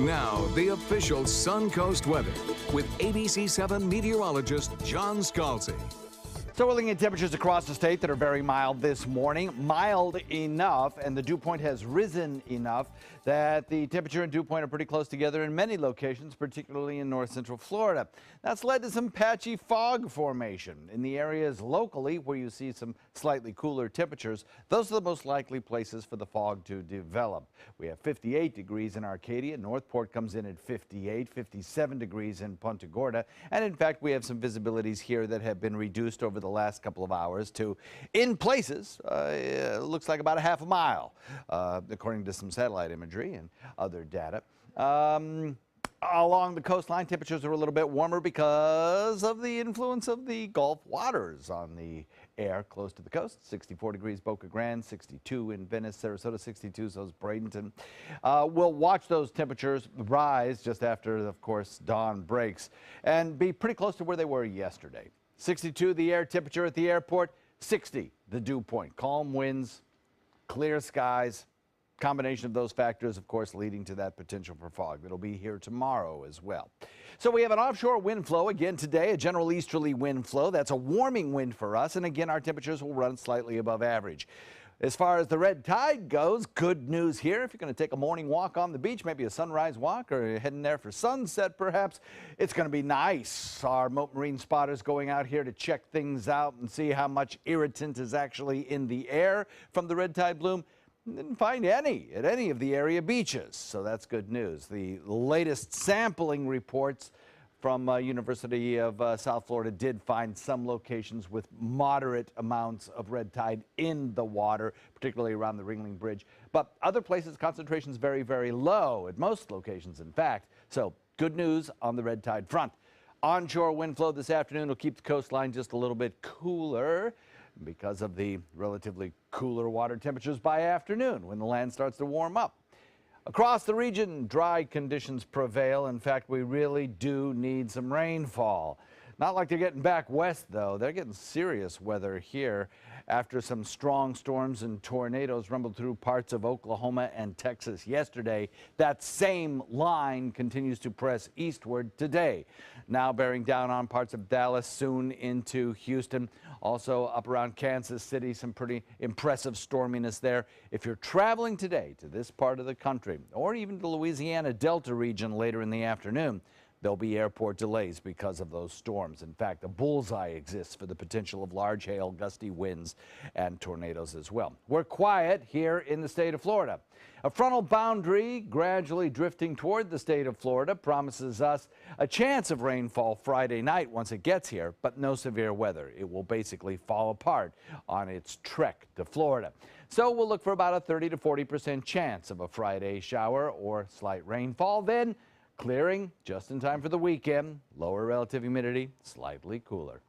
Now, the official Suncoast weather with ABC7 meteorologist John Scalzi. So we're looking at temperatures across the state that are very mild this morning. Mild enough, and the dew point has risen enough that the temperature and dew point are pretty close together in many locations, particularly in north central Florida. That's led to some patchy fog formation in the areas locally where you see some slightly cooler temperatures. Those are the most likely places for the fog to develop. We have 58 degrees in Arcadia. Northport comes in at 58, 57 degrees in Punta Gorda. And in fact, we have some visibilities here that have been reduced over the last couple of hours to, in places, looks like about a half a mile, according to some satellite imagery and other data. Along the coastline, temperatures are a little bit warmer because of the influence of the Gulf waters on the air close to the coast. 64 degrees Boca Grande, 62 in Venice, Sarasota 62, so is Bradenton. We'll watch those temperatures rise just after, of course, dawn breaks and be pretty close to where they were yesterday. 62 the air temperature at the airport, 60 the dew point. Calm winds, clear skies. Combination of those factors, of course, leading to that potential for fog that'll be here tomorrow as well. So we have an offshore wind flow again today, a general easterly wind flow. That's a warming wind for us, and again, our temperatures will run slightly above average. As far as the red tide goes, good news here. If you're going to take a morning walk on the beach, maybe a sunrise walk, or you're heading there for sunset perhaps, it's going to be nice. Our Mote Marine spotters going out here to check things out and see how much irritant is actually in the air from the red tide bloom. Didn't find any at any of the area beaches, so that's good news. The latest sampling reports from University of South Florida did find some locations with moderate amounts of red tide in the water, particularly around the Ringling Bridge. But other places, concentrations very, very low at most locations, in fact. So good news on the red tide front. Onshore wind flow this afternoon will keep the coastline just a little bit cooler because of the relatively cooler water temperatures by afternoon when the land starts to warm up. Across the region, dry conditions prevail. In fact, we really do need some rainfall. Not like they're getting back west, though. They're getting serious weather here after some strong storms and tornadoes rumbled through parts of Oklahoma and Texas yesterday. That same line continues to press eastward today, now bearing down on parts of Dallas, soon into Houston. Also up around Kansas City, some pretty impressive storminess there. If you're traveling today to this part of the country, or even the Louisiana Delta region later in the afternoon, there'll be airport delays because of those storms. In fact, a bullseye exists for the potential of large hail, gusty winds, and tornadoes as well. We're quiet here in the state of Florida. A frontal boundary gradually drifting toward the state of Florida promises us a chance of rainfall Friday night once it gets here, but no severe weather. It will basically fall apart on its trek to Florida. So we'll look for about a 30 to 40% chance of a Friday shower or slight rainfall. Then clearing just in time for the weekend, lower relative humidity, slightly cooler.